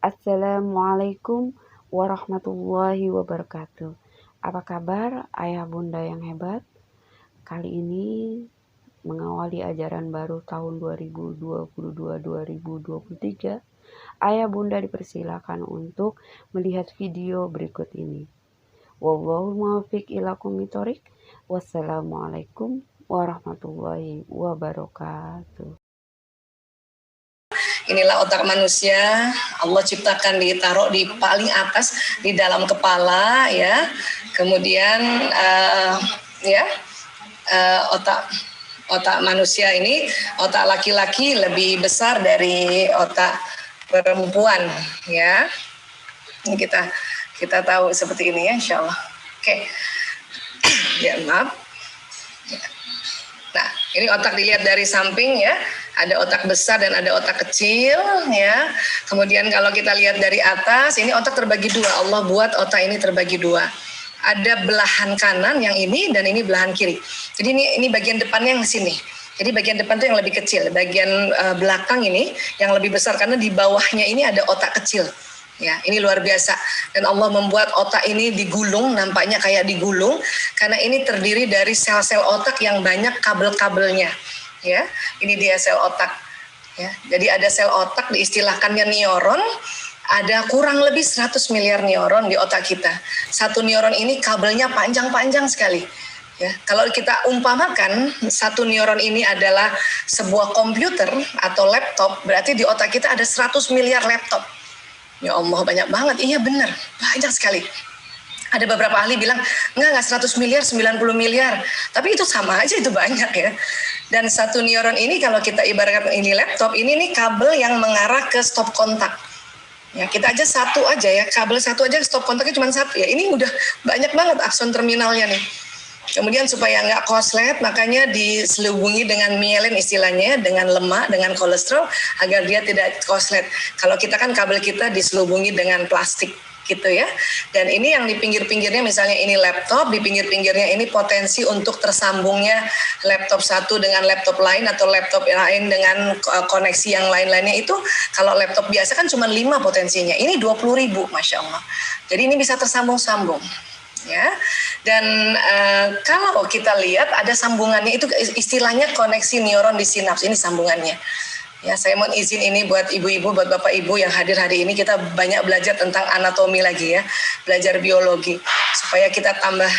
Assalamualaikum warahmatullahi wabarakatuh. Apa kabar ayah bunda yang hebat? Kali ini mengawali ajaran baru tahun 2022-2023, ayah bunda dipersilakan untuk melihat video berikut ini. Wallahul muwaffiq ila aqwamit thoriq. Wassalamualaikum warahmatullahi wabarakatuh. Inilah otak manusia, Allah ciptakan ditaruh di paling atas di dalam kepala ya. Kemudian otak manusia ini, otak laki-laki lebih besar dari otak perempuan ya. Ini kita tahu seperti ini ya, insya Allah. Oke. Ya, maaf. Nah, ini otak dilihat dari samping ya. Ada otak besar dan ada otak kecil ya. Kemudian kalau kita lihat dari atas, ini otak terbagi dua. Allah buat otak ini terbagi dua. Ada belahan kanan yang ini dan ini belahan kiri. Jadi ini bagian depannya yang sini. Jadi bagian depan itu yang lebih kecil, bagian belakang ini yang lebih besar karena di bawahnya ini ada otak kecil. Ya, ini luar biasa. Dan Allah membuat otak ini digulung, nampaknya kayak digulung karena ini terdiri dari sel-sel otak yang banyak kabel-kabelnya. Ya, ini dia sel otak. Ya, jadi ada sel otak diistilahkannya neuron. Ada kurang lebih 100 miliar neuron di otak kita. Satu neuron ini kabelnya panjang-panjang sekali. Ya, kalau kita umpamakan satu neuron ini adalah sebuah komputer atau laptop, berarti di otak kita ada 100 miliar laptop. Ya Allah, banyak banget. Iya benar, banyak sekali. Ada beberapa ahli bilang, enggak 100 miliar, 90 miliar. Tapi itu sama aja, itu banyak ya. Dan satu neuron ini kalau kita ibaratkan ini laptop, ini nih kabel yang mengarah ke stop kontak. Ya, kita aja satu aja ya, kabel satu aja stop kontaknya cuma satu ya. Ini udah banyak banget akson terminalnya nih. Kemudian supaya nggak koslet, makanya diselubungi dengan myelin istilahnya, dengan lemak, dengan kolesterol, agar dia tidak koslet. Kalau kita kan kabel kita diselubungi dengan plastik gitu ya. Dan ini yang di pinggir-pinggirnya, misalnya ini laptop, di pinggir-pinggirnya ini potensi untuk tersambungnya laptop satu dengan laptop lain atau laptop lain dengan koneksi yang lain-lainnya itu. Kalau laptop biasa kan cuma 5 potensinya, ini 20.000, Masya Allah. Jadi ini bisa tersambung-sambung. Ya, dan kalau kita lihat ada sambungannya, itu istilahnya koneksi neuron di sinaps, ini sambungannya. Ya, saya mohon izin ini buat ibu-ibu, buat bapak ibu yang hadir hari ini, kita banyak belajar tentang anatomi lagi ya, belajar biologi supaya kita tambah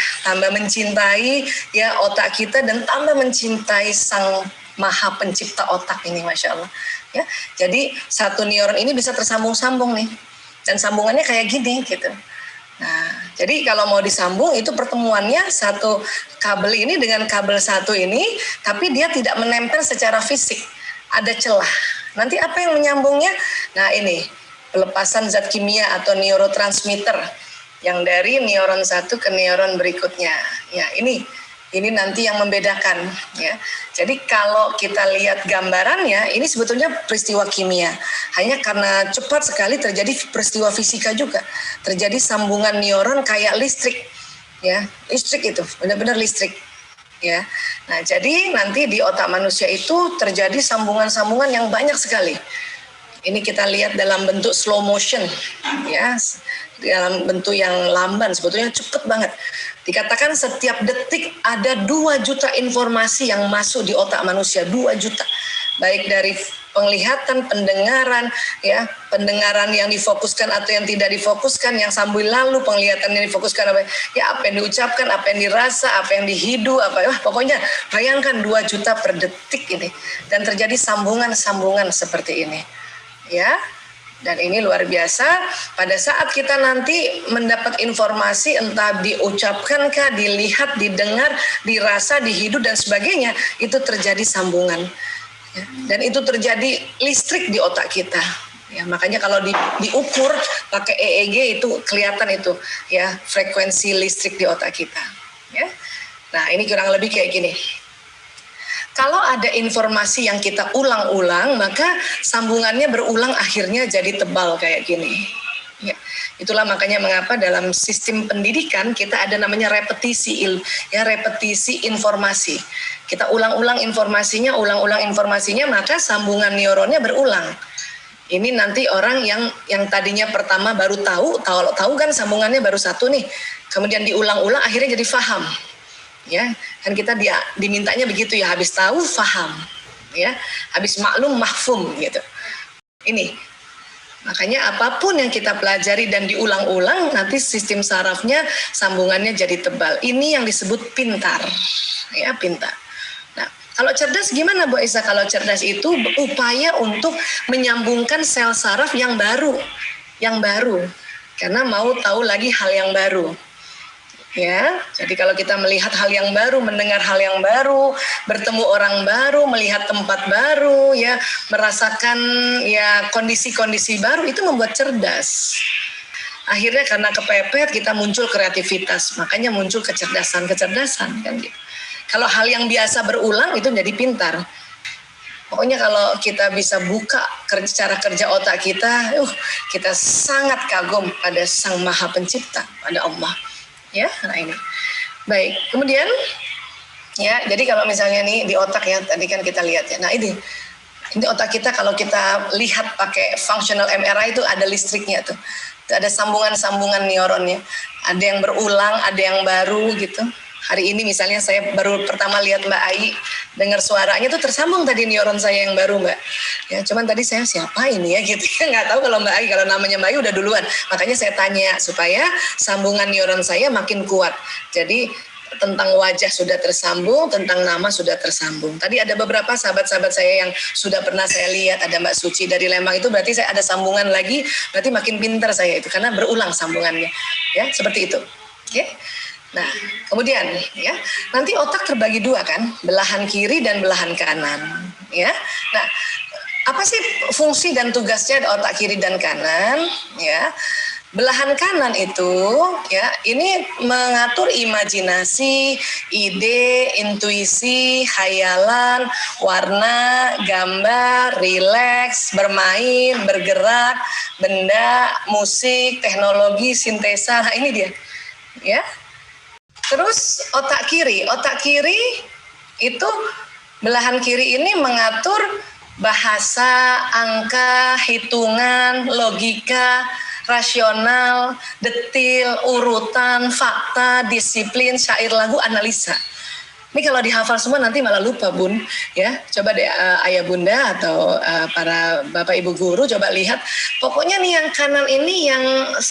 mencintai ya otak kita dan tambah mencintai sang maha pencipta otak ini, Masya Allah. Ya, jadi satu neuron ini bisa tersambung-sambung nih, dan sambungannya kayak gini gitu. Nah, jadi kalau mau disambung itu pertemuannya satu kabel ini dengan kabel satu ini, tapi dia tidak menempel secara fisik, ada celah. Nanti apa yang menyambungnya? Nah ini, pelepasan zat kimia atau neurotransmitter yang dari neuron satu ke neuron berikutnya. Ya ini nanti yang membedakan ya. Jadi kalau kita lihat gambarannya, ini sebetulnya peristiwa kimia. Hanya karena cepat sekali terjadi peristiwa fisika juga. Terjadi sambungan neuron kayak listrik. Ya, listrik itu benar-benar listrik. Ya. Nah, jadi nanti di otak manusia itu terjadi sambungan-sambungan yang banyak sekali. Ini kita lihat dalam bentuk slow motion, ya, dalam bentuk yang lamban, sebetulnya cepet banget. Dikatakan setiap detik ada 2 juta informasi yang masuk di otak manusia, 2 juta. Baik dari penglihatan, pendengaran, ya, pendengaran yang difokuskan atau yang tidak difokuskan, yang sambil lalu, penglihatan yang difokuskan, apa yang diucapkan, apa yang dirasa, apa yang dihidu, pokoknya bayangkan 2 juta per detik ini. Dan terjadi sambungan-sambungan seperti ini. Ya, dan ini luar biasa. Pada saat kita nanti mendapat informasi, entah diucapkankah, dilihat, didengar, dirasa, dihidup dan sebagainya, itu terjadi sambungan. Ya, dan itu terjadi listrik di otak kita. Ya, makanya kalau diukur pakai EEG itu kelihatan itu ya frekuensi listrik di otak kita. Ya, nah ini kurang lebih kayak gini. Kalau ada informasi yang kita ulang-ulang, maka sambungannya berulang akhirnya jadi tebal kayak gini. Ya, itulah makanya mengapa dalam sistem pendidikan kita ada namanya repetisi repetisi informasi. Kita ulang-ulang informasinya, maka sambungan neuronnya berulang. Ini nanti orang yang tadinya pertama baru tahu kan sambungannya baru satu nih, kemudian diulang-ulang akhirnya jadi faham. Ya, kan kita dimintanya begitu ya, habis tahu faham, ya, habis maklum mahfum gitu. Ini makanya apapun yang kita pelajari dan diulang-ulang, nanti sistem sarafnya, sambungannya jadi tebal. Ini yang disebut pintar, ya, pintar. Nah, kalau cerdas gimana Bu Aisyah? Kalau cerdas itu upaya untuk menyambungkan sel saraf yang baru, karena mau tahu lagi hal yang baru. Ya, jadi kalau kita melihat hal yang baru, mendengar hal yang baru, bertemu orang baru, melihat tempat baru, ya, merasakan ya kondisi-kondisi baru, itu membuat cerdas. Akhirnya karena kepepet kita muncul kreativitas, makanya muncul kecerdasan kan gitu. Kalau hal yang biasa berulang itu jadi pintar. Pokoknya kalau kita bisa buka cara kerja otak kita, kita sangat kagum pada Sang Maha Pencipta, pada Allah. Ya, nah ini. Baik, kemudian ya, jadi kalau misalnya nih di otak ya, tadi kan kita lihat ya. Nah, ini otak kita kalau kita lihat pakai functional MRI itu ada listriknya tuh. Itu ada sambungan-sambungan neuronnya. Ada yang berulang, ada yang baru gitu. Hari ini misalnya saya baru pertama lihat Mbak Ai, dengar suaranya tuh tersambung tadi neuron saya yang baru Mbak. Ya, cuman tadi saya siapa ini ya gitu. Nggak tahu kalau Mbak Ai, kalau namanya Mbak Ai udah duluan. Makanya saya tanya supaya sambungan neuron saya makin kuat. Jadi tentang wajah sudah tersambung, tentang nama sudah tersambung. Tadi ada beberapa sahabat-sahabat saya yang sudah pernah saya lihat, ada Mbak Suci dari Lembang, itu berarti saya ada sambungan lagi, berarti makin pintar saya itu karena berulang sambungannya. Ya, seperti itu. Oke. Nah, kemudian ya, nanti otak terbagi dua kan, belahan kiri dan belahan kanan, ya. Nah, apa sih fungsi dan tugasnya otak kiri dan kanan, ya? Belahan kanan itu ya, ini mengatur imajinasi, ide, intuisi, hayalan, warna, gambar, rileks, bermain, bergerak, benda, musik, teknologi, sintesa. Nah, ini dia. Ya. Terus otak kiri itu belahan kiri ini mengatur bahasa, angka, hitungan, logika, rasional, detil, urutan, fakta, disiplin, syair, lagu, analisa. Ini kalau dihafal semua nanti malah lupa Bun, ya. Coba deh ayah bunda atau para bapak ibu guru coba lihat. Pokoknya nih yang kanan ini yang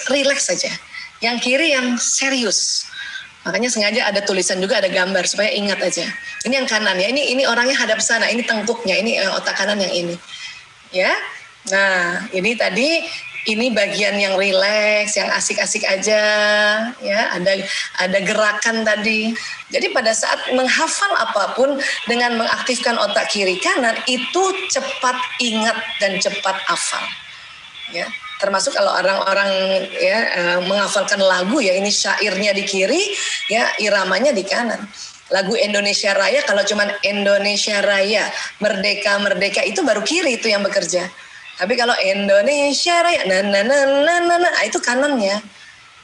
rileks saja, yang kiri yang serius. Makanya sengaja ada tulisan juga, ada gambar supaya ingat aja. Ini yang kanan ya, ini orangnya hadap sana, ini tengkuknya, ini otak kanan yang ini. Ya. Nah, ini tadi ini bagian yang rileks, yang asik-asik aja, ya, ada gerakan tadi. Jadi pada saat menghafal apapun dengan mengaktifkan otak kiri kanan itu cepat ingat dan cepat hafal. Ya. Termasuk kalau orang-orang ya menghafalkan lagu ya, ini syairnya di kiri, ya iramanya di kanan. Lagu Indonesia Raya kalau cuman Indonesia Raya, Merdeka Merdeka itu baru kiri itu yang bekerja. Tapi kalau Indonesia Raya, itu kanannya.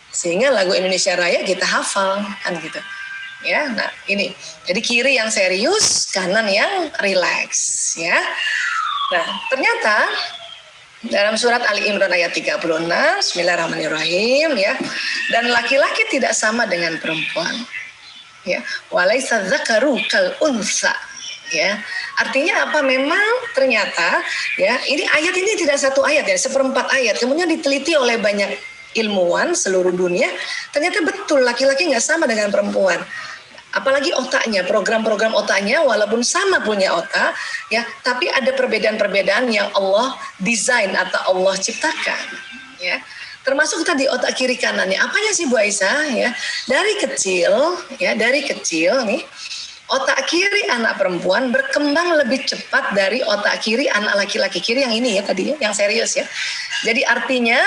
Sehingga lagu Indonesia Raya kita hafal kan gitu. Ya, nah ini. Jadi kiri yang serius, kanan yang rileks, ya. Nah, ternyata dalam surat Ali Imran ayat 36, Bismillahirrahmanirrahim, ya. Dan laki-laki tidak sama dengan perempuan. Ya, walaisa dzakaru kal unsa. Ya. Artinya apa? Memang ternyata ya, ini ayat ini tidak satu ayat ya, seperempat ayat. Kemudian diteliti oleh banyak ilmuwan seluruh dunia, ternyata betul laki-laki nggak sama dengan perempuan. Apalagi otaknya, program-program otaknya walaupun sama punya otak, ya, tapi ada perbedaan-perbedaan yang Allah desain atau Allah ciptakan, ya. Termasuk tadi otak kiri kanannya. Apanya sih Bu Aisyah? Ya, dari kecil nih, otak kiri anak perempuan berkembang lebih cepat dari otak kiri anak laki-laki. Kiri yang ini ya tadi, yang serius ya. Jadi artinya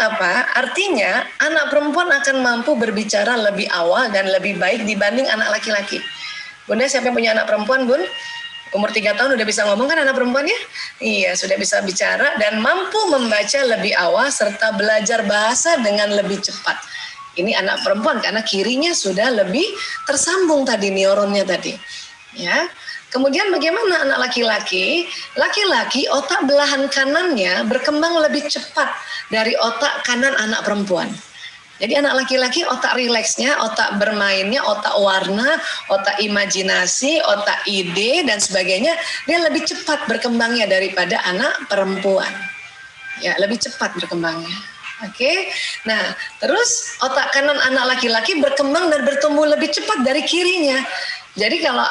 apa? Artinya anak perempuan akan mampu berbicara lebih awal dan lebih baik dibanding anak laki-laki. Bunda, siapa yang punya anak perempuan, Bun? Umur 3 tahun udah bisa ngomong kan anak perempuan ya? Iya, sudah bisa bicara dan mampu membaca lebih awal serta belajar bahasa dengan lebih cepat. Ini anak perempuan karena kirinya sudah lebih tersambung tadi neuronnya tadi. Ya. Kemudian bagaimana anak laki-laki? Laki-laki otak belahan kanannya berkembang lebih cepat dari otak kanan anak perempuan. Jadi anak laki-laki otak rileksnya, otak bermainnya, otak warna, otak imajinasi, otak ide dan sebagainya, dia lebih cepat berkembangnya daripada anak perempuan. Ya, lebih cepat berkembangnya. Oke. Nah, terus otak kanan anak laki-laki berkembang dan bertumbuh lebih cepat dari kirinya. Jadi kalau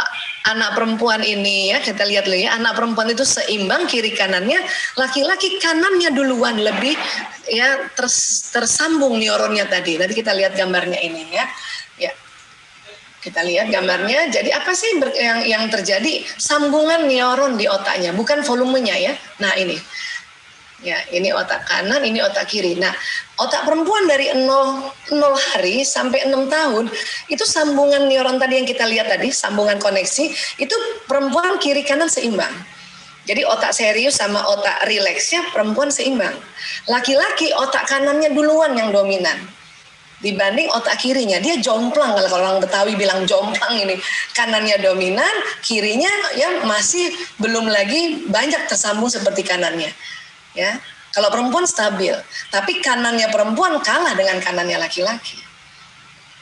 anak perempuan ini ya, kita lihat dulu ya, anak perempuan itu seimbang kiri kanannya, laki-laki kanannya duluan lebih ya tersambung neuronnya tadi. Nanti kita lihat gambarnya ini ya. Ya. Kita lihat gambarnya. Jadi apa sih yang terjadi? Sambungan neuron di otaknya, bukan volumenya ya. Nah, ini. Ya, ini otak kanan, ini otak kiri. Nah, otak perempuan dari 0 hari sampai 6 tahun, itu sambungan neuron tadi yang kita lihat tadi, sambungan koneksi, itu perempuan kiri kanan seimbang. Jadi otak serius sama otak rileksnya perempuan seimbang. Laki-laki otak kanannya duluan yang dominan dibanding otak kirinya. Dia jomplang, kalau orang Betawi bilang jomplang ini. Kanannya dominan, kirinya ya masih belum lagi banyak tersambung seperti kanannya. Ya, kalau perempuan stabil, tapi kanannya perempuan kalah dengan kanannya laki-laki.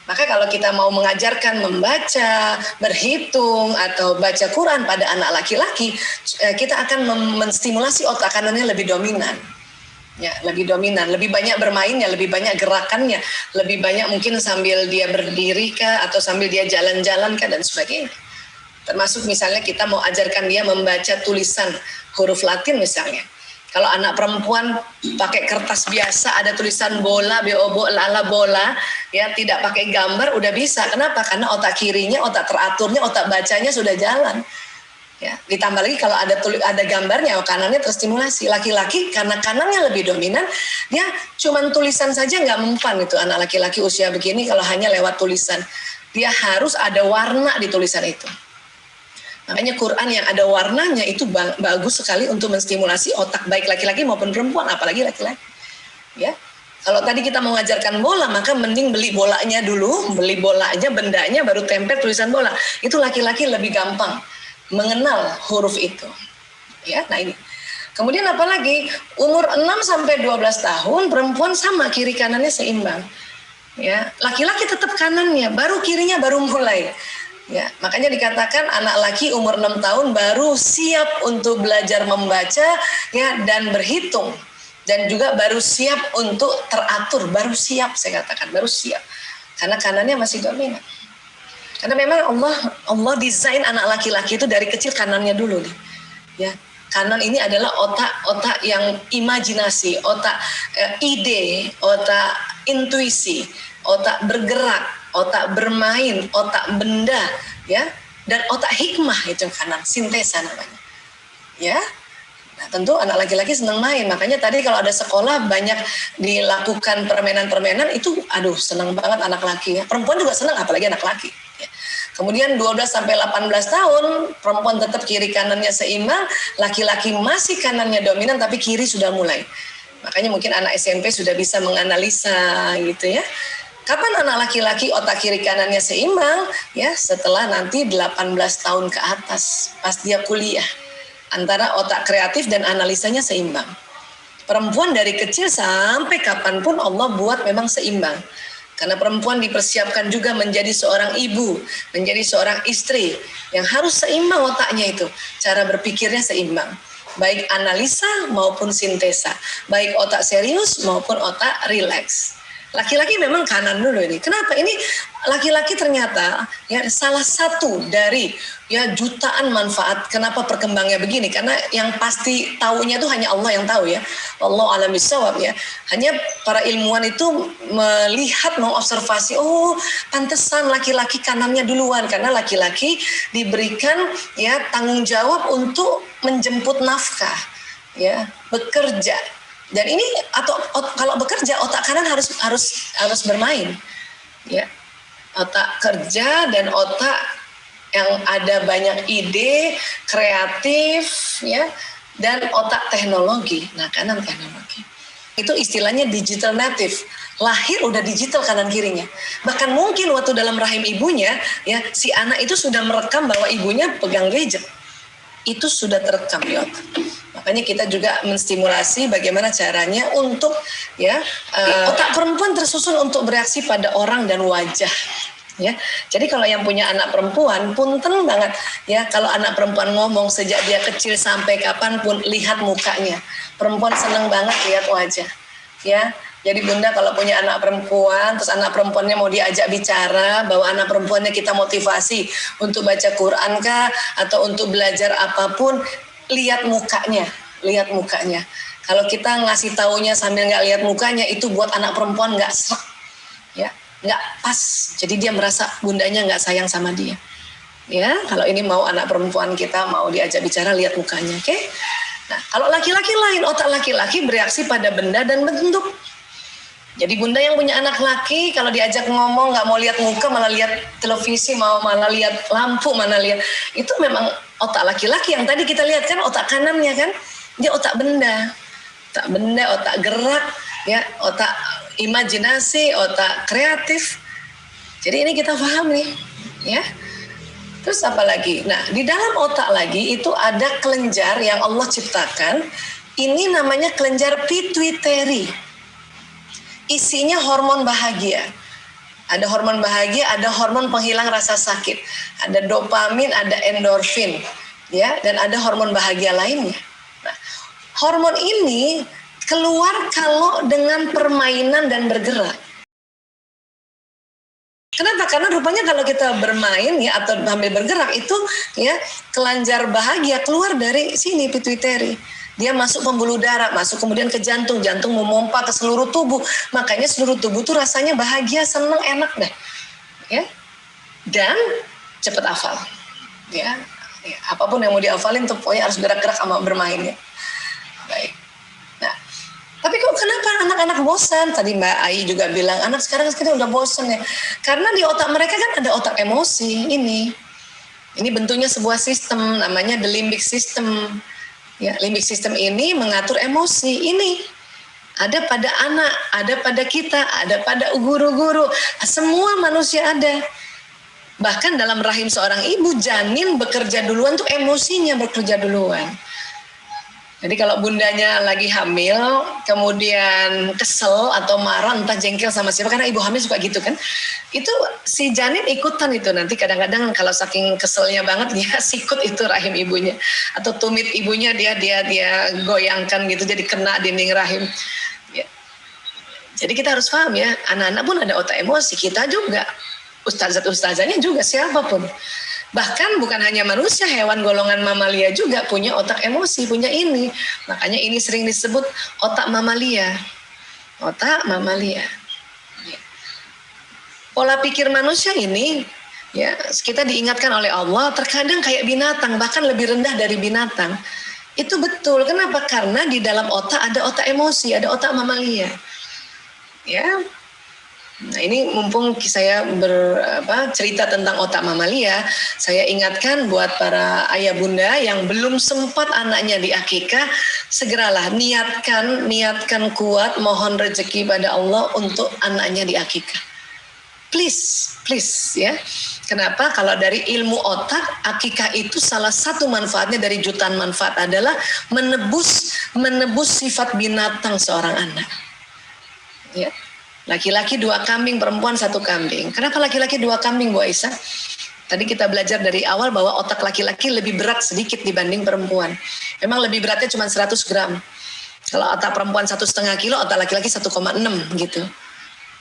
Maka kalau kita mau mengajarkan membaca, berhitung atau baca Quran pada anak laki-laki, kita akan menstimulasi otak kanannya lebih dominan. Ya, lebih dominan, lebih banyak bermainnya, lebih banyak gerakannya, lebih banyak mungkin sambil dia berdiri kah atau sambil dia jalan-jalan kah dan sebagainya. Termasuk misalnya kita mau ajarkan dia membaca tulisan huruf Latin misalnya. Kalau anak perempuan pakai kertas biasa ada tulisan bola, bobo, lala bola, ya tidak pakai gambar udah bisa. Kenapa? Karena otak kirinya, otak teraturnya, otak bacanya sudah jalan. Ya, ditambah lagi kalau ada gambarnya, kanannya terstimulasi. Laki-laki karena kanannya lebih dominan, dia cuman tulisan saja nggak mempan itu anak laki-laki usia begini kalau hanya lewat tulisan. Dia harus ada warna di tulisan itu. Makanya Quran yang ada warnanya itu bagus sekali untuk menstimulasi otak baik laki-laki maupun perempuan, apalagi laki-laki. Ya, kalau tadi kita mau mengajarkan bola, maka mending beli bolanya dulu, beli bolanya, bendanya, baru tempel tulisan bola. Itu laki-laki lebih gampang mengenal huruf itu. Ya, nah ini. Kemudian apalagi umur 6 sampai 12 tahun perempuan sama kiri kanannya seimbang. Ya, laki-laki tetap kanannya, baru kirinya baru mulai. Ya, makanya dikatakan anak laki umur 6 tahun baru siap untuk belajar membaca ya dan berhitung dan juga baru siap untuk teratur, baru siap saya katakan, baru siap. Karena kanannya masih dominan. Karena memang Allah desain anak laki-laki itu dari kecil kanannya dulu nih. Ya, kanan ini adalah otak yang imajinasi, otak ide, otak intuisi, otak bergerak, otak bermain, otak benda, ya, dan otak hikmah itu kanan, sintesa namanya, ya. Nah, tentu anak laki-laki senang main, makanya tadi kalau ada sekolah banyak dilakukan permainan-permainan itu, aduh senang banget anak laki ya. Perempuan juga senang, apalagi anak laki. Ya. Kemudian 12 sampai 18 tahun perempuan tetap kiri kanannya seimbang, laki-laki masih kanannya dominan tapi kiri sudah mulai. Makanya mungkin anak SMP sudah bisa menganalisa gitu ya. Kapan anak laki-laki otak kiri kanannya seimbang? Ya, setelah nanti 18 tahun ke atas, pas dia kuliah. Antara otak kreatif dan analisanya seimbang. Perempuan dari kecil sampai kapanpun Allah buat memang seimbang. Karena perempuan dipersiapkan juga menjadi seorang ibu, menjadi seorang istri yang harus seimbang otaknya itu. Cara berpikirnya seimbang. Baik analisa maupun sintesa. Baik otak serius maupun otak rileks. Laki-laki memang kanan dulu ini. Kenapa? Ini laki-laki ternyata ya salah satu dari ya jutaan manfaat kenapa perkembangnya begini. Karena yang pasti taunya itu hanya Allah yang tahu ya. Allah alam bisawab ya. Hanya para ilmuwan itu melihat, mengobservasi, oh pantesan laki-laki kanannya duluan karena laki-laki diberikan ya tanggung jawab untuk menjemput nafkah, ya, bekerja. Dan ini atau kalau bekerja otak kanan harus bermain, ya, otak kerja dan otak yang ada banyak ide kreatif, ya, dan otak teknologi. Nah kanan teknologi itu istilahnya digital native. lahir udah digital kanan kirinya. Bahkan mungkin waktu dalam rahim ibunya, ya si anak itu sudah merekam bahwa ibunya pegang gadget. Itu sudah terekam di otak. Makanya kita juga menstimulasi bagaimana caranya untuk ya otak perempuan tersusun untuk bereaksi pada orang dan wajah. Ya, jadi kalau yang punya anak perempuan, punten banget ya kalau anak perempuan ngomong sejak dia kecil sampai kapanpun lihat mukanya. Perempuan seneng banget lihat wajah, ya. Jadi bunda kalau punya anak perempuan, terus anak perempuannya mau diajak bicara, bahwa anak perempuannya kita motivasi untuk baca Quran kah, atau untuk belajar apapun, lihat mukanya, lihat mukanya. Kalau kita ngasih taunya sambil nggak lihat mukanya, itu buat anak perempuan nggak srek, ya. Nggak pas, jadi dia merasa bundanya nggak sayang sama dia. Ya, kalau ini mau anak perempuan kita mau diajak bicara, lihat mukanya, oke? Nah, kalau laki-laki lain, otak laki-laki bereaksi pada benda dan bentuk. Jadi bunda yang punya anak laki, kalau diajak ngomong nggak mau lihat muka, malah lihat televisi, malah lihat lampu, mana lihat, itu memang otak laki-laki yang tadi kita lihat kan, otak kanannya kan, dia otak benda, otak gerak, ya, otak imajinasi, otak kreatif. Jadi ini kita paham nih, ya. Terus apa lagi? Nah, di dalam otak lagi itu ada kelenjar yang Allah ciptakan. Ini namanya kelenjar pituitary. Isinya hormon bahagia. Ada hormon bahagia, ada hormon penghilang rasa sakit. Ada dopamin, ada endorfin, ya, dan ada hormon bahagia lainnya. Nah, hormon ini keluar kalau dengan permainan dan bergerak. Kenapa? Karena rupanya kalau kita bermain ya atau sambil bergerak itu ya kelenjar bahagia keluar dari sini pituitary. Dia masuk pembuluh darah, masuk kemudian ke jantung, jantung memompa ke seluruh tubuh. Makanya seluruh tubuh tuh rasanya bahagia, seneng, enak deh. Ya. Dan cepat hafal. Ya. Apapun yang mau dihafalin tuh pokoknya harus gerak-gerak sama bermain ya. Baik. Nah, tapi kok kenapa anak-anak bosan? Tadi Mbak Ai juga bilang anak sekarang udah bosan ya. Karena di otak mereka kan ada otak emosi ini. Ini bentuknya sebuah sistem namanya the limbic system. Ya, limbic system ini mengatur emosi. Ini ada pada anak, ada pada kita, ada pada guru-guru. Semua manusia ada. Bahkan dalam rahim seorang ibu, janin bekerja duluan tuh emosinya bekerja duluan. Jadi kalau bundanya lagi hamil, kemudian kesel atau marah, entah jengkel sama siapa, karena ibu hamil suka gitu kan, itu si janin ikutan itu nanti kadang-kadang kalau saking keselnya banget dia sikut itu rahim ibunya, atau tumit ibunya dia goyangkan gitu, jadi kena dinding rahim. Ya. Jadi kita harus paham ya, anak-anak pun ada otak emosi, kita juga, ustazah-ustazahnya juga, siapapun. Bahkan bukan hanya manusia, hewan golongan mamalia juga punya otak emosi, punya ini. Makanya ini sering disebut otak mamalia. Otak mamalia. Pola pikir manusia ini, ya kita diingatkan oleh Allah, terkadang kayak binatang, bahkan lebih rendah dari binatang. Itu betul. Kenapa? Karena di dalam otak ada otak emosi, ada otak mamalia. Ya. Nah ini mumpung saya cerita tentang otak mamalia, saya ingatkan buat para ayah bunda yang belum sempat anaknya diakikah, segeralah niatkan kuat, mohon rezeki pada Allah untuk anaknya diakikah. Please ya. Kenapa? Kalau dari ilmu otak, akikah itu salah satu manfaatnya dari jutaan manfaat adalah menebus sifat binatang seorang anak. Ya. Laki-laki 2 kambing, perempuan 1 kambing. Kenapa laki-laki 2 kambing, Bu Aisyah? Tadi kita belajar dari awal bahwa otak laki-laki lebih berat sedikit dibanding perempuan. Memang lebih beratnya cuma 100 gram. Kalau otak perempuan 1,5 kilo, otak laki-laki 1,6 gitu.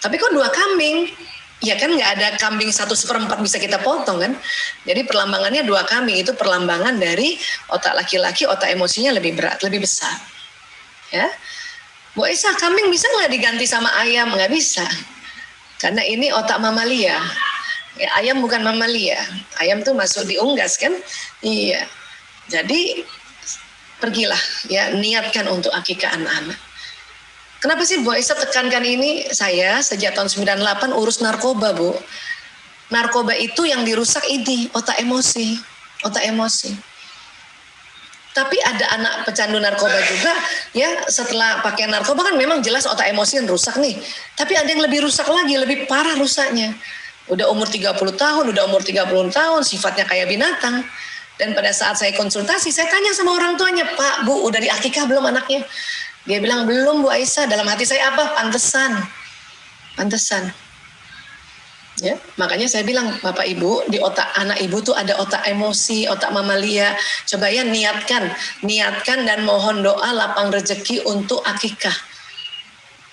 Tapi kok 2 kambing? Ya kan nggak ada kambing 1/4 bisa kita potong kan? Jadi perlambangannya 2 kambing, itu perlambangan dari otak laki-laki, otak emosinya lebih berat, lebih besar. Ya. Bu Aisyah, kambing bisa nggak diganti sama ayam? Nggak bisa. Karena ini otak mamalia. Ya, ayam bukan mamalia. Ayam tuh masuk di unggas kan? Iya. Jadi pergilah ya, niatkan untuk akikah anak-anak. Kenapa sih Bu Aisyah tekankan ini? Saya sejak tahun 98 urus narkoba, Bu. Narkoba itu yang dirusak ini, otak emosi. Otak emosi. Tapi ada anak pecandu narkoba juga, ya setelah pakai narkoba kan memang jelas otak emosi yang rusak nih. Tapi ada yang lebih rusak lagi, lebih parah rusaknya. Udah umur 30 tahun, udah umur 30 tahun, sifatnya kayak binatang. Dan pada saat saya konsultasi, saya tanya sama orang tuanya, Pak, Bu, udah diakikah belum anaknya? Dia bilang, belum Bu Aisyah. Dalam hati saya apa? Pantesan. Ya, makanya saya bilang Bapak Ibu, di otak anak ibu tuh ada otak emosi, otak mamalia. Coba ya niatkan dan mohon doa lapang rezeki untuk akikah.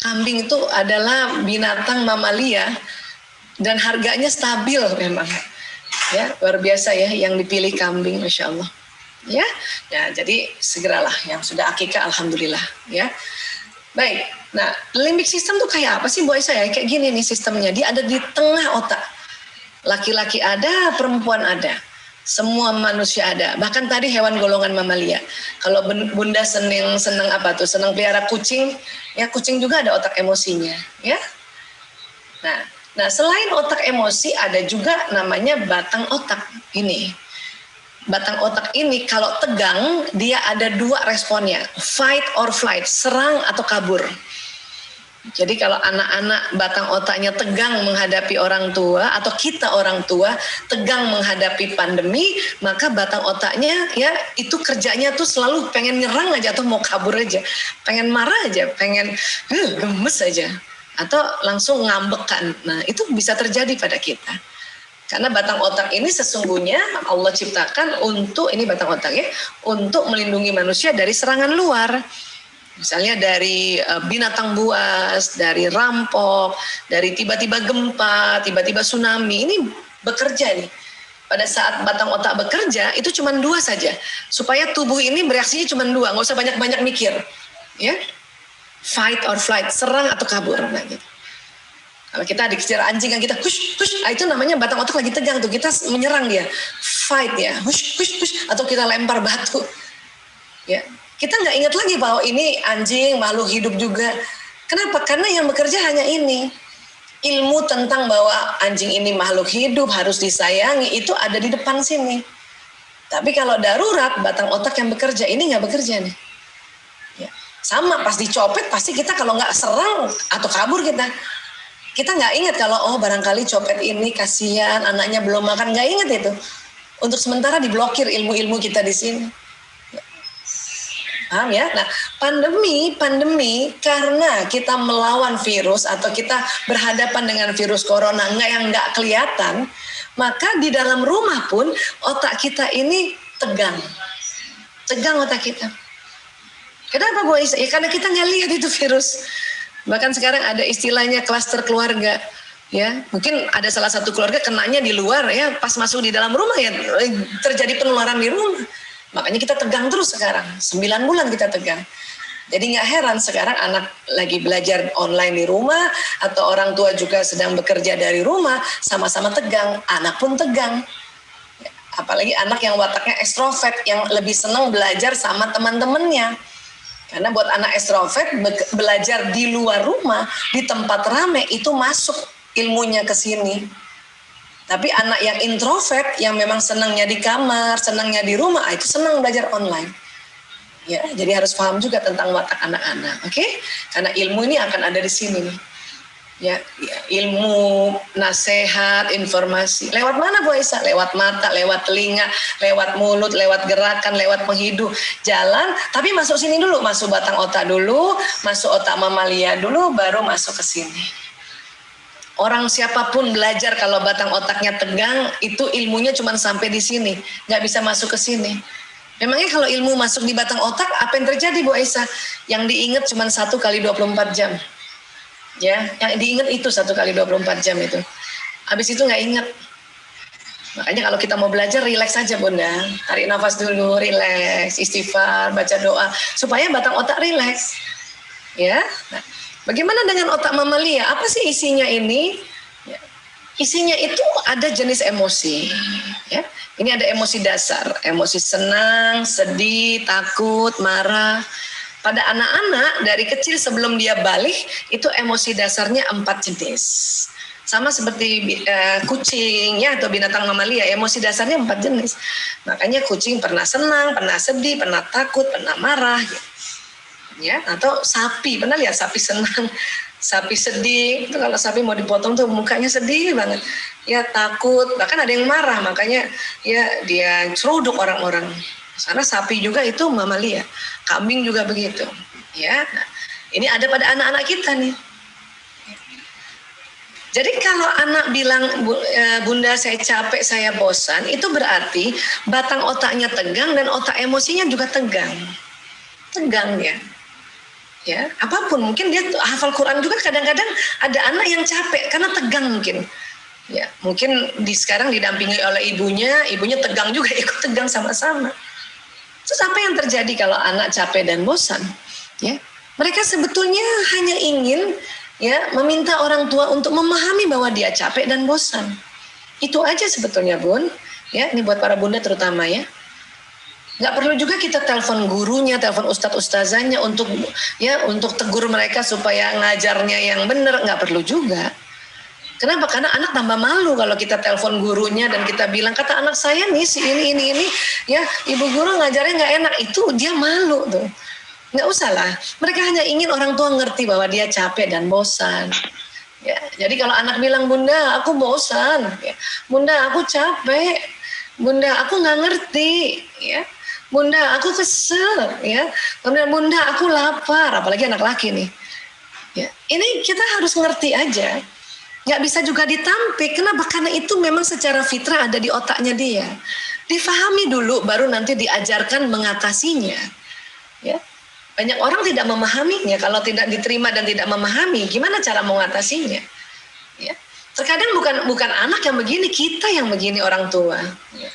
Kambing itu adalah binatang mamalia dan harganya stabil memang. Ya, luar biasa ya yang dipilih kambing, Masya Allah. Ya, jadi segeralah yang sudah akikah, alhamdulillah. Ya, baik. Nah, limbic system tuh kayak apa sih Bu Aisyah? Kayak gini nih sistemnya. Dia ada di tengah otak. Laki-laki ada, perempuan ada. Semua manusia ada. Bahkan tadi hewan golongan mamalia. Kalau Bunda seneng apa tuh? Seneng pelihara kucing. Ya kucing juga ada otak emosinya. Ya. Nah selain otak emosi ada juga namanya batang otak ini. Batang otak ini kalau tegang dia ada dua responnya, fight or flight, serang atau kabur. Jadi kalau anak-anak batang otaknya tegang menghadapi orang tua atau kita orang tua tegang menghadapi pandemi, maka batang otaknya ya itu kerjanya tuh selalu pengen nyerang aja atau mau kabur aja, pengen marah aja, pengen gemes aja atau langsung ngambekan. Nah itu bisa terjadi pada kita. Karena batang otak ini sesungguhnya Allah ciptakan untuk, ini batang otak ya, untuk melindungi manusia dari serangan luar. Misalnya dari binatang buas, dari rampok, dari tiba-tiba gempa, tiba-tiba tsunami. Ini bekerja nih. Pada saat batang otak bekerja, itu cuma dua saja. Supaya tubuh ini bereaksinya cuma dua, nggak usah banyak-banyak mikir. Ya, fight or flight, serang atau kabur. Nah, gitu. Kalau kita dikejar anjing kan kita hush, itu namanya batang otak lagi tegang tuh, kita menyerang dia, fight ya, hush, atau kita lempar batu, ya kita nggak ingat lagi bahwa ini anjing makhluk hidup juga. Kenapa? Karena yang bekerja hanya ini, ilmu tentang bahwa anjing ini makhluk hidup harus disayangi itu ada di depan sini. Tapi kalau darurat batang otak yang bekerja ini nggak bekerja nih. Ya. Sama pas dicopet pasti kita kalau nggak serang atau kabur kita nggak ingat kalau oh barangkali copet ini kasihan anaknya belum makan, nggak ingat itu. Untuk sementara diblokir ilmu-ilmu kita di sini. Paham ya? Nah pandemi karena kita melawan virus atau kita berhadapan dengan virus corona yang nggak kelihatan, maka di dalam rumah pun otak kita ini tegang otak kita. Kenapa Bu Aisyah? Ya karena kita nggak lihat itu virus. Bahkan sekarang ada istilahnya klaster keluarga, ya mungkin ada salah satu keluarga kenanya di luar ya, pas masuk di dalam rumah ya terjadi penularan di rumah. Makanya kita tegang terus sekarang, 9 bulan kita tegang. Jadi nggak heran sekarang anak lagi belajar online di rumah atau orang tua juga sedang bekerja dari rumah, sama-sama tegang, anak pun tegang. Apalagi anak yang wataknya ekstrovert, yang lebih senang belajar sama teman-temannya. Karena buat anak ekstrovert belajar di luar rumah, di tempat ramai itu masuk ilmunya ke sini. Tapi anak yang introvert yang memang senangnya di kamar, senangnya di rumah, itu senang belajar online. Ya, jadi harus paham juga tentang watak anak-anak, oke? Karena ilmu ini akan ada di sini nih. Ya, ilmu, nasihat, informasi. Lewat mana Bu Aisyah? Lewat mata, lewat telinga, lewat mulut, lewat gerakan, lewat penghidup. Jalan, tapi masuk sini dulu, masuk batang otak dulu, masuk otak mamalia dulu, baru masuk ke sini. Orang siapapun belajar kalau batang otaknya tegang, itu ilmunya cuma sampai di sini, nggak bisa masuk ke sini. Memangnya kalau ilmu masuk di batang otak, apa yang terjadi Bu Aisyah? Yang diingat cuma 1 kali 24 jam. Ya, yang diingat itu 1 kali 24 jam itu. Habis itu nggak ingat. Makanya kalau kita mau belajar, rileks aja Bunda. Tarik nafas dulu, rileks, istighfar, baca doa, supaya batang otak rileks. Ya. Nah, bagaimana dengan otak mamalia? Apa sih isinya ini? Ya. Isinya itu ada jenis emosi. Ya. Ini ada emosi dasar, emosi senang, sedih, takut, marah. Pada anak-anak dari kecil sebelum dia balik itu emosi dasarnya 4 jenis. Sama seperti kucing ya atau binatang mamalia, emosi dasarnya 4 jenis. Makanya kucing pernah senang, pernah sedih, pernah takut, pernah marah gitu. Ya, atau sapi, pernah lihat sapi senang, sapi sedih. Itu kalau sapi mau dipotong tuh mukanya sedih banget. Ya takut, bahkan ada yang marah, makanya ya dia ceruduk orang-orang. Karena sapi juga itu mamalia, kambing juga begitu. Ya, nah, ini ada pada anak-anak kita nih. Jadi kalau anak bilang, Bunda saya capek, saya bosan, itu berarti batang otaknya tegang dan otak emosinya juga tegang. Tegang dia. Ya, apapun, mungkin dia hafal Quran juga kadang-kadang ada anak yang capek karena tegang mungkin. Ya, mungkin sekarang didampingi oleh ibunya tegang juga, ikut tegang sama-sama. Terus apa yang terjadi kalau anak capek dan bosan? Ya, mereka sebetulnya hanya ingin ya meminta orang tua untuk memahami bahwa dia capek dan bosan. Itu aja sebetulnya, Bun. Ya, ini buat para bunda terutama ya. Nggak perlu juga kita telepon gurunya, telepon ustadz-ustazanya untuk tegur mereka supaya ngajarnya yang benar, nggak perlu juga. Kenapa? Karena anak tambah malu kalau kita telepon gurunya dan kita bilang, kata anak saya nih si ini ya ibu guru ngajarnya nggak enak, itu dia malu tuh. Nggak usah lah, mereka hanya ingin orang tua ngerti bahwa dia capek dan bosan. Ya, jadi kalau anak bilang, Bunda aku bosan, ya, Bunda aku capek, Bunda aku nggak ngerti, ya, Bunda aku kesel, ya, Bunda aku lapar, apalagi anak laki nih. Ya, ini kita harus ngerti aja, nggak bisa juga ditampik. Kenapa? Karena itu memang secara fitrah ada di otaknya dia. Difahami dulu, baru nanti diajarkan mengatasinya. Ya. Banyak orang tidak memahaminya. Kalau tidak diterima dan tidak memahami, gimana cara mengatasinya? Ya. Terkadang bukan anak yang begini, kita yang begini orang tua. Ya.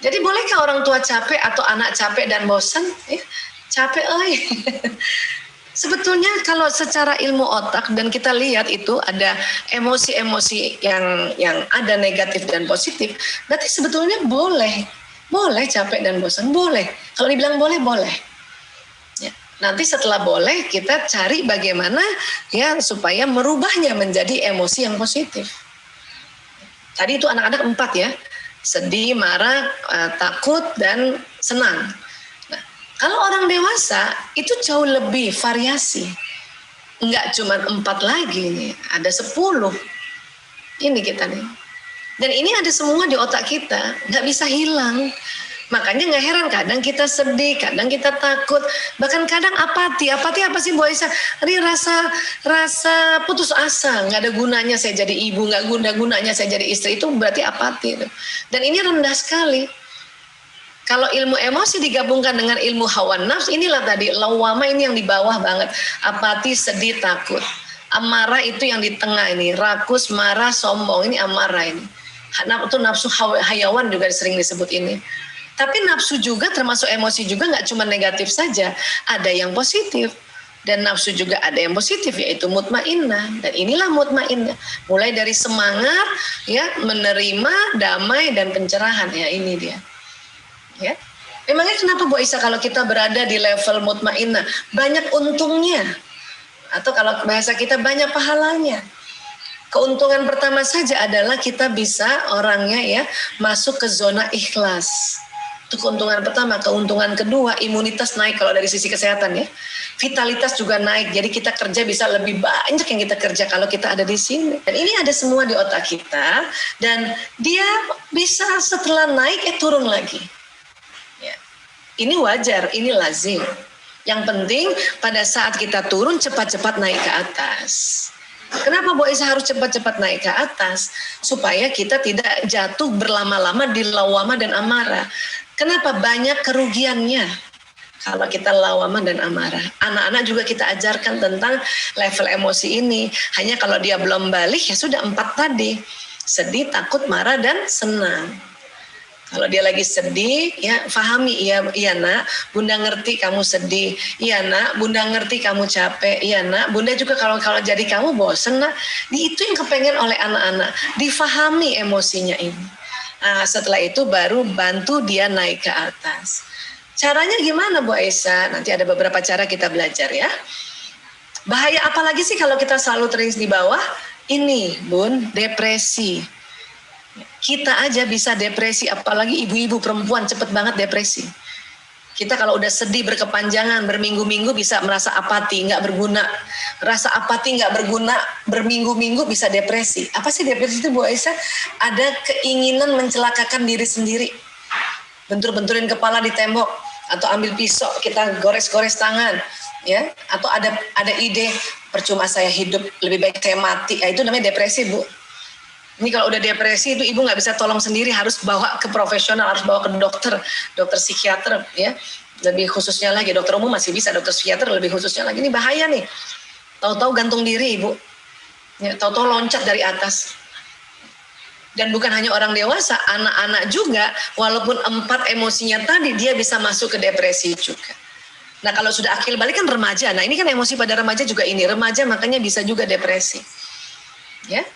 Jadi bolehkah orang tua capek atau anak capek dan bosan? Ya. Capek, Sebetulnya kalau secara ilmu otak dan kita lihat itu ada emosi-emosi yang ada negatif dan positif, berarti sebetulnya boleh capek dan bosan, boleh. Kalau dibilang boleh. Nanti setelah boleh kita cari bagaimana ya supaya merubahnya menjadi emosi yang positif. Tadi itu anak-anak 4 ya, sedih, marah, takut dan senang. Nah, kalau orang dewasa itu jauh lebih variasi, nggak cuma 4 lagi nih, ada 10. Ini kita nih. Dan ini ada semua di otak kita, nggak bisa hilang. Makanya nggak heran kadang kita sedih, kadang kita takut, bahkan kadang apati. Apati apa sih Bu Aisyah? Ini rasa putus asa, nggak ada gunanya saya jadi ibu, nggak gunanya saya jadi istri, itu berarti apati. Dan ini rendah sekali. Kalau ilmu emosi digabungkan dengan ilmu hawa nafs, inilah tadi lawama, ini yang di bawah banget. Apati, sedih, takut. Amarah itu yang di tengah ini, rakus, marah, sombong, ini amarah ini. Itu nafsu hayawan juga sering disebut ini. Tapi nafsu juga termasuk emosi juga, nggak cuma negatif saja, ada yang positif. Dan nafsu juga ada yang positif, yaitu mutmainnah. Dan inilah mutmainnah, mulai dari semangat, ya, menerima, damai dan pencerahan, ya ini dia. Ya, memangnya kenapa Bu Aisyah kalau kita berada di level mutmainnah banyak untungnya, atau kalau bahasa kita banyak pahalanya? Keuntungan pertama saja adalah kita bisa orangnya ya masuk ke zona ikhlas. Itu keuntungan pertama. Keuntungan kedua, imunitas naik kalau dari sisi kesehatan ya. Vitalitas juga naik. Jadi kita kerja bisa lebih banyak yang kita kerja kalau kita ada di sini. Dan ini ada semua di otak kita. Dan dia bisa setelah naik turun lagi. Ya. Ini wajar, ini lazim. Yang penting pada saat kita turun cepat-cepat naik ke atas. Kenapa Bu Aisyah harus cepat-cepat naik ke atas? Supaya kita tidak jatuh berlama-lama di lawama dan amarah. Kenapa? Banyak kerugiannya kalau kita lawama dan amarah. Anak-anak juga kita ajarkan tentang level emosi ini. Hanya kalau dia belum balik ya sudah 4 tadi. Sedih, takut, marah, dan senang. Kalau dia lagi sedih, ya fahami, iya nak, Bunda ngerti kamu sedih, iya nak, Bunda ngerti kamu capek, iya nak, Bunda juga kalau jadi kamu bosen nak. Itu yang kepengen oleh anak-anak, difahami emosinya ini. Nah, setelah itu baru bantu dia naik ke atas. Caranya gimana Bu Aisyah? Nanti ada beberapa cara kita belajar ya. Bahaya apa lagi sih kalau kita selalu terus di bawah? Ini Bun, depresi. Kita aja bisa depresi, apalagi ibu-ibu perempuan cepet banget depresi. Kita kalau udah sedih berkepanjangan, berminggu-minggu bisa merasa apati, nggak berguna. Rasa apati nggak berguna, berminggu-minggu bisa depresi. Apa sih depresi itu Bu Aisyah? Ada keinginan mencelakakan diri sendiri. Bentur-benturin kepala di tembok, atau ambil pisau, kita gores-gores tangan. Ya, atau ada ide, percuma saya hidup, lebih baik saya mati. Ya, itu namanya depresi Bu. Ini kalau udah depresi itu ibu nggak bisa tolong sendiri, harus bawa ke profesional, harus bawa ke dokter psikiater ya. Lebih khususnya lagi, dokter umum masih bisa, dokter psikiater lebih khususnya lagi. Ini bahaya nih. Tahu-tahu gantung diri ibu, ya, tahu-tahu loncat dari atas. Dan bukan hanya orang dewasa, anak-anak juga, walaupun 4 emosinya tadi, dia bisa masuk ke depresi juga. Nah kalau sudah akil balik kan remaja, nah ini kan emosi pada remaja juga ini, remaja makanya bisa juga depresi. Ya.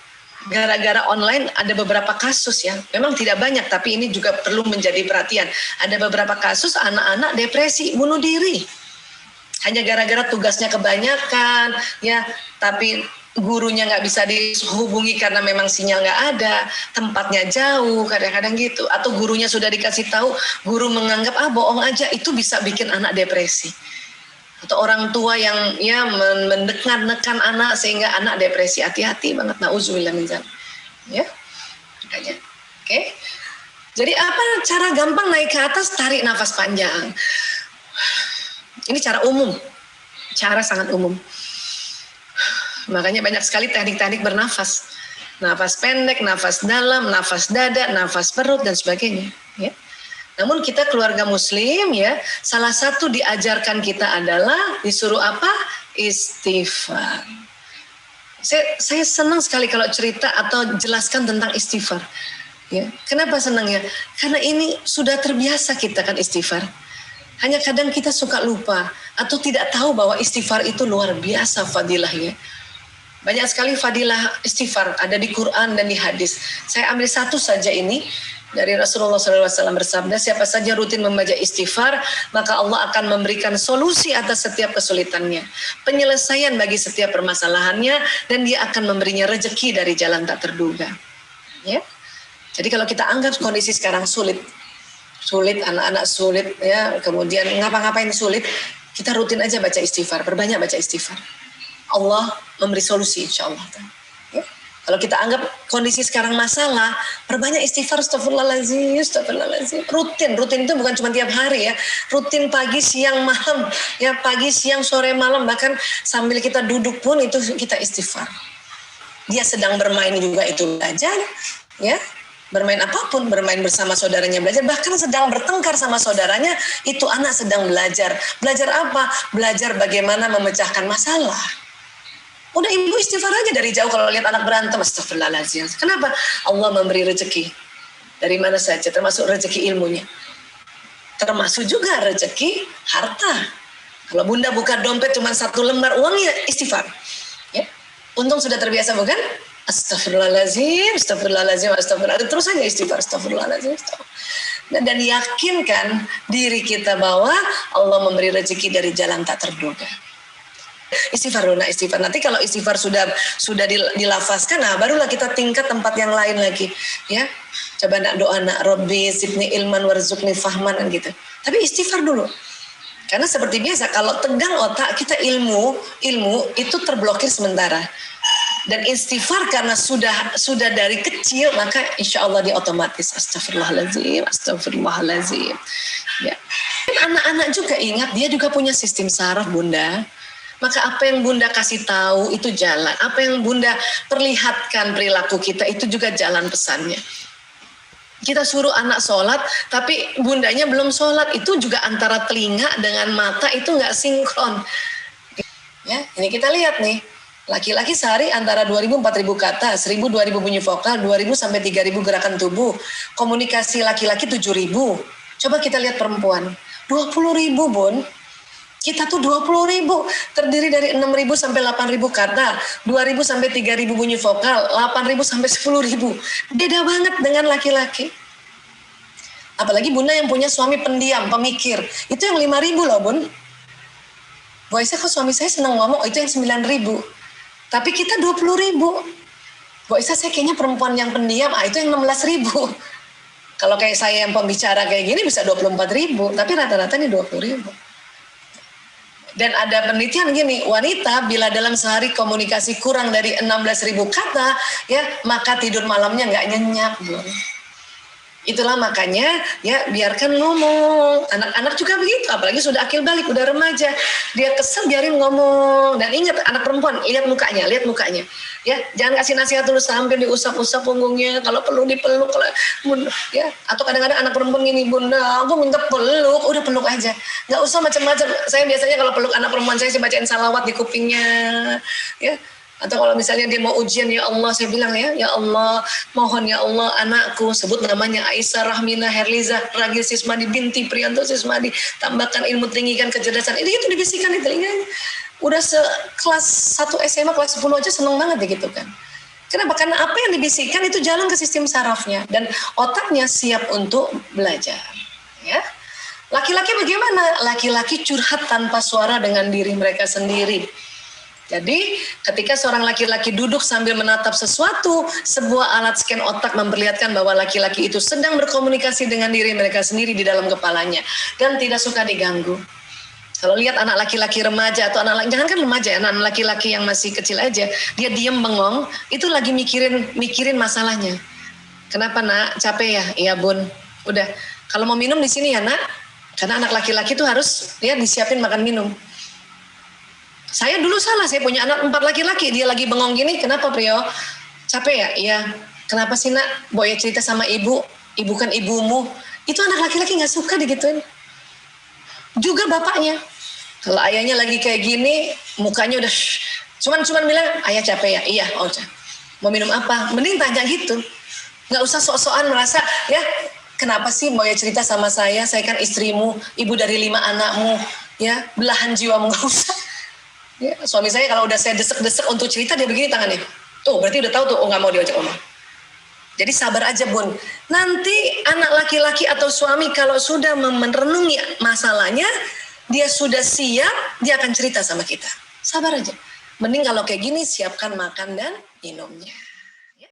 Gara-gara online ada beberapa kasus ya, memang tidak banyak tapi ini juga perlu menjadi perhatian. Ada beberapa kasus anak-anak depresi, bunuh diri. Hanya gara-gara tugasnya kebanyakan ya, tapi gurunya nggak bisa dihubungi karena memang sinyal nggak ada, tempatnya jauh, kadang-kadang gitu. Atau gurunya sudah dikasih tahu, guru menganggap bohong aja, itu bisa bikin anak depresi. Atau orang tua yang ya menekan anak sehingga anak depresi. Hati-hati banget, nauzubillah min dzalik. Ya, makanya. Oke. Jadi apa cara gampang naik ke atas? Tarik nafas panjang. Ini cara umum, cara sangat umum. Makanya banyak sekali teknik-teknik bernafas. Nafas pendek, nafas dalam, nafas dada, nafas perut dan sebagainya. Ya. Namun kita keluarga muslim ya, salah satu diajarkan kita adalah disuruh apa? Istighfar. Saya senang sekali kalau cerita atau jelaskan tentang istighfar. Ya, kenapa senang ya? Karena ini sudah terbiasa kita kan istighfar. Hanya kadang kita suka lupa atau tidak tahu bahwa istighfar itu luar biasa fadilahnya. Banyak sekali fadilah istighfar ada di Quran dan di hadis. Saya ambil satu saja ini. Dari Rasulullah SAW bersabda, siapa saja rutin membaca istighfar, maka Allah akan memberikan solusi atas setiap kesulitannya, penyelesaian bagi setiap permasalahannya, dan dia akan memberinya rezeki dari jalan tak terduga. Ya. Jadi kalau kita anggap kondisi sekarang sulit, anak-anak sulit, ya, kemudian ngapa-ngapain sulit, kita rutin aja baca istighfar, perbanyak baca istighfar. Allah memberi solusi insya Allah. Ya. Kalau kita anggap kondisi sekarang masalah, perbanyak istighfar, astagfirullahaladzim. Rutin itu bukan cuma tiap hari ya. Rutin pagi, siang, malam. Ya, pagi, siang, sore, malam. Bahkan sambil kita duduk pun itu kita istighfar. Dia sedang bermain juga itu belajar. Ya, bermain apapun, bermain bersama saudaranya belajar. Bahkan sedang bertengkar sama saudaranya, itu anak sedang belajar. Belajar apa? Belajar bagaimana memecahkan masalah. Udah ibu istighfar aja dari jauh kalau lihat anak berantem, astagfirullahaladzim. Kenapa? Allah memberi rezeki. Dari mana saja, termasuk rezeki ilmunya. Termasuk juga rezeki harta. Kalau bunda buka dompet cuma 1 lembar uang ya istighfar. Ya. Untung sudah terbiasa bukan? Astagfirullahaladzim. Terus aja istighfar, astagfirullahaladzim. Dan yakinkan diri kita bahwa Allah memberi rezeki dari jalan tak terduga. Istighfar. Nanti kalau istighfar sudah dilafazkan, nah barulah kita tingkat tempat yang lain lagi, ya. Coba nak doa nak Robbi zidni ilman warzuqni fahman gitu. Tapi istighfar dulu. Karena seperti biasa kalau tegang otak kita ilmu itu terblokir sementara. Dan istighfar karena sudah dari kecil maka insya Allah dia otomatis astagfirullahaladzim. Ya. Anak-anak juga ingat dia juga punya sistem saraf bunda. Maka apa yang bunda kasih tahu itu jalan. Apa yang bunda perlihatkan perilaku kita itu juga jalan pesannya. Kita suruh anak sholat, tapi bundanya belum sholat. Itu juga antara telinga dengan mata itu nggak sinkron. Ya, ini kita lihat nih. Laki-laki sehari antara 2.000-4.000 kata, 1.000-2.000 bunyi vokal, 2.000 sampai 3.000 gerakan tubuh. Komunikasi laki-laki 7.000. Coba kita lihat perempuan. 20.000 bun. Kita tuh 20.000, terdiri dari 6.000 sampai 8.000 kata, 2.000 sampai 3.000 bunyi vokal, 8.000 sampai 10.000. Beda banget dengan laki-laki. Apalagi bunda yang punya suami pendiam, pemikir. Itu yang 5.000 loh bun. Bu Aisyah kok suami saya senang ngomong, itu yang 9.000. Tapi kita 20.000. Bu Isa saya kayaknya perempuan yang pendiam, itu yang 16.000. Kalau kayak saya yang pembicara kayak gini bisa 24.000, tapi rata-rata ini 20.000. Dan ada penelitian gini, wanita bila dalam sehari komunikasi kurang dari 16.000 kata, ya maka tidur malamnya nggak nyenyak, Bu. Itulah makanya ya biarkan ngomong. Anak-anak juga begitu, apalagi sudah akil balik, udah remaja. Dia kesel biarin ngomong. Dan ingat anak perempuan, lihat mukanya. Ya, jangan kasih nasihat terus sampai diusap-usap punggungnya. Kalau perlu dipeluk, bunda, ya. Atau kadang-kadang anak perempuan gini, bunda, aku minta peluk, udah peluk aja. Nggak usah macam-macam. Saya biasanya kalau peluk anak perempuan saya bacain salawat di kupingnya, ya. Atau kalau misalnya dia mau ujian, ya Allah, saya bilang ya Allah, mohon ya Allah anakku, sebut namanya Aisyah Rahmina Herliza Ragil Sismadi binti Prianto Sismadi, tambahkan ilmu, tinggikan kecerdasan. Itu dibisikkan di telinganya. Udah kelas 1 SMA, kelas 10 aja seneng banget ya gitu kan. Kenapa? Karena apa yang dibisikkan itu jalan ke sistem sarafnya dan otaknya siap untuk belajar. Ya. Laki-laki bagaimana? Laki-laki curhat tanpa suara dengan diri mereka sendiri. Jadi ketika seorang laki-laki duduk sambil menatap sesuatu, sebuah alat scan otak memperlihatkan bahwa laki-laki itu sedang berkomunikasi dengan diri mereka sendiri di dalam kepalanya dan tidak suka diganggu. Kalau lihat anak laki-laki remaja atau jangan kan remaja, anak laki-laki yang masih kecil aja, dia diam bengong, itu lagi mikirin masalahnya. Kenapa nak? Capek ya? Iya bun. Udah. Kalau mau minum di sini ya nak. Karena anak laki-laki itu harus dia disiapin makan minum. Saya dulu salah, saya punya anak 4 laki-laki, dia lagi bengong gini, kenapa Prio? Capek ya? Iya. Kenapa sih nak? Boya cerita sama ibu kan ibumu. Itu anak laki-laki gak suka digituin. Juga bapaknya. Kalau ayahnya lagi kayak gini, mukanya udah cuman bilang, ayah capek ya? Iya, oh mau minum apa? Mending tanya gitu. Gak usah sok-sokan merasa, ya kenapa sih Boya cerita sama saya kan istrimu, ibu dari 5 anakmu, ya belahan jiwamu, gak usah. Ya, suami saya kalau udah saya desek-desek untuk cerita dia begini tangannya. Tuh berarti udah tahu tuh, nggak mau diajak ngomong. Jadi sabar aja bun. Nanti anak laki-laki atau suami kalau sudah merenungi masalahnya, dia sudah siap, dia akan cerita sama kita. Sabar aja. Mending kalau kayak gini siapkan makan dan minumnya.